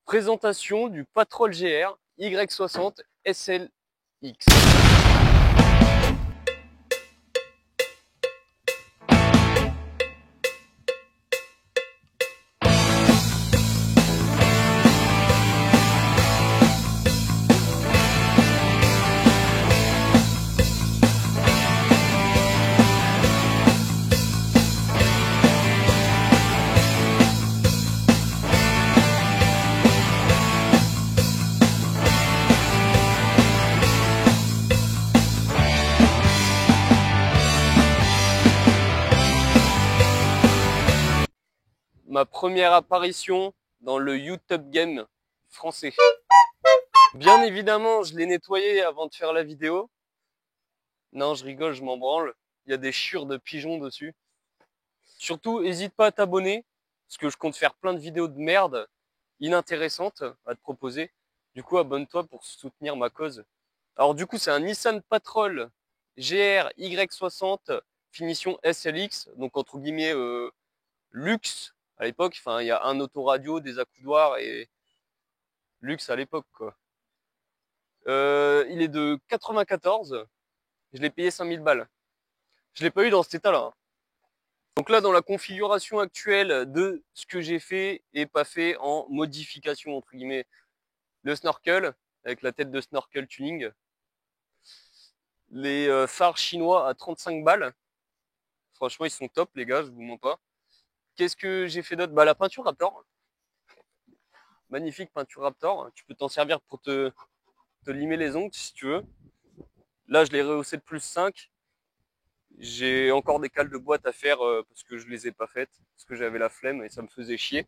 Présentation du Patrol GR Y60 SLX. Ma première apparition dans le YouTube game français. Bien évidemment, je l'ai nettoyé avant de faire la vidéo. Non, je rigole, je m'en branle. Il y a des chiures de pigeons dessus. Surtout, n'hésite pas à t'abonner, parce que je compte faire plein de vidéos de merde inintéressantes à te proposer. Du coup, abonne-toi pour soutenir ma cause. Alors du coup, c'est un Nissan Patrol GR Y60 finition SLX, donc entre guillemets luxe à l'époque. Enfin, il y a un autoradio, des accoudoirs et luxe à l'époque, quoi. Il est de 94. Je l'ai payé 5000 balles. Je l'ai pas eu dans cet état-là. Donc là, dans la configuration actuelle de ce que j'ai fait et pas fait en modification, entre guillemets, le snorkel, avec la tête de snorkel tuning. Les phares chinois à 35 balles. Franchement, ils sont top, les gars, je vous mens pas. Qu'est-ce que j'ai fait d'autre? Bah, la peinture Raptor. Magnifique peinture Raptor. Tu peux t'en servir pour te limer les ongles si tu veux. Là, je l'ai rehaussé de +5. J'ai encore des cales de boîte à faire parce que je les ai pas faites, parce que j'avais la flemme et ça me faisait chier.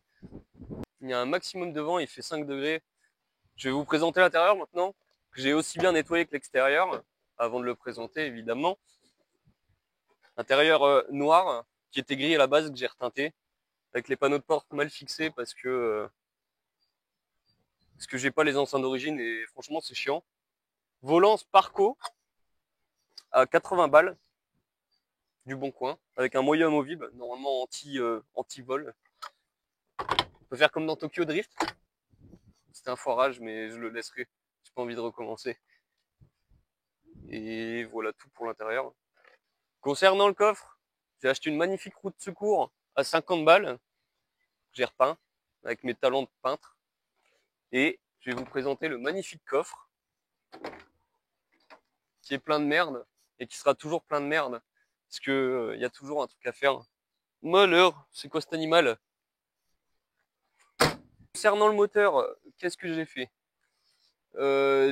Il y a un maximum de vent, il fait 5 degrés. Je vais vous présenter l'intérieur maintenant, que j'ai aussi bien nettoyé que l'extérieur, avant de le présenter évidemment. Intérieur noir, qui était gris à la base, que j'ai reteinté, avec les panneaux de porte mal fixés parce que j'ai pas les enceintes d'origine et franchement c'est chiant. Volant Sparco à 80 balles du Bon Coin, avec un moyen amovible, normalement anti-vol. On peut faire comme dans Tokyo Drift. C'était un foirage, mais je le laisserai. J'ai pas envie de recommencer. Et voilà tout pour l'intérieur. Concernant le coffre, j'ai acheté une magnifique roue de secours à 50 balles. J'ai repeint avec mes talents de peintre. Et je vais vous présenter le magnifique coffre qui est plein de merde et qui sera toujours plein de merde parce que y a toujours un truc à faire. Malheur, c'est quoi cet animal? Concernant le moteur, qu'est-ce que j'ai fait?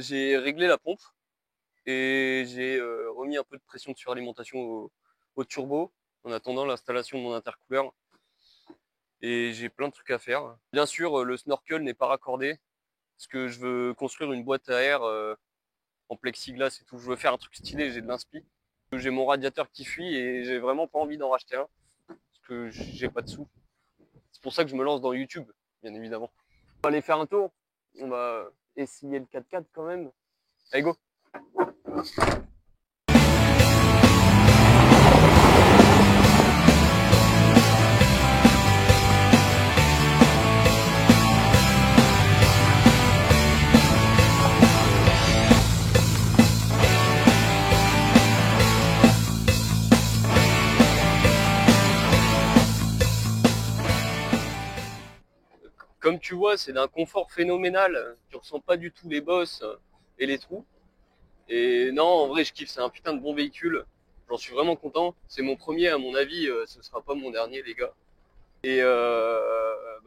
J'ai réglé la pompe et j'ai remis un peu de pression de suralimentation au turbo en attendant l'installation de mon intercooleur. Et j'ai plein de trucs à faire. Bien sûr, le snorkel n'est pas raccordé parce que je veux construire une boîte à air en plexiglas et tout. Je veux faire un truc stylé, j'ai de l'inspi. J'ai mon radiateur qui fuit et j'ai vraiment pas envie d'en racheter un parce que j'ai pas de sous. C'est pour ça que je me lance dans YouTube, bien évidemment. On va aller faire un tour. On va essayer le 4x4 quand même. Allez, go! Comme tu vois, c'est d'un confort phénoménal. Tu ressens pas du tout les bosses et les trous. Et non, en vrai, je kiffe. C'est un putain de bon véhicule. J'en suis vraiment content. C'est mon premier, à mon avis. Ce sera pas mon dernier, les gars. Et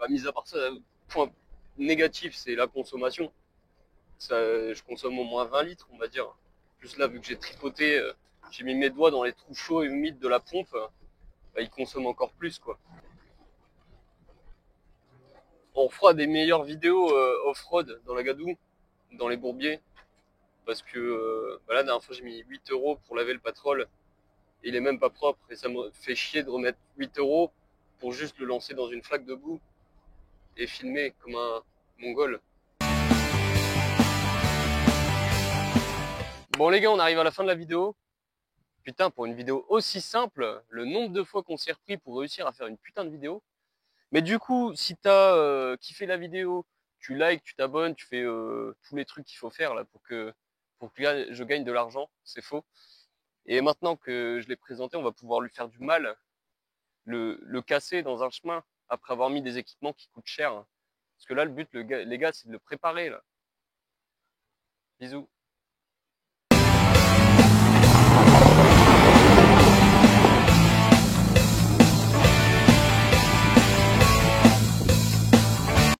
mis à part ça, point négatif, c'est la consommation. Ça, je consomme au moins 20 litres, on va dire. Plus là, vu que j'ai tripoté, j'ai mis mes doigts dans les trous chauds et humides de la pompe, bah, il consomme encore plus, quoi. On fera des meilleures vidéos off-road dans la Gadoue, dans les bourbiers, parce que la dernière fois j'ai mis 8 euros pour laver le Patrol, et il est même pas propre, et ça me fait chier de remettre 8 euros pour juste le lancer dans une flaque de boue et filmer comme un mongol. Bon les gars, on arrive à la fin de la vidéo. Putain, pour une vidéo aussi simple, le nombre de fois qu'on s'est repris pour réussir à faire une putain de vidéo. Mais du coup, si t'as kiffé la vidéo, tu likes, tu t'abonnes, tu fais tous les trucs qu'il faut faire là pour que je gagne de l'argent. C'est faux. Et maintenant que je l'ai présenté, on va pouvoir lui faire du mal, le casser dans un chemin après avoir mis des équipements qui coûtent cher. Parce que là, le but, les gars, c'est de le préparer là. Bisous.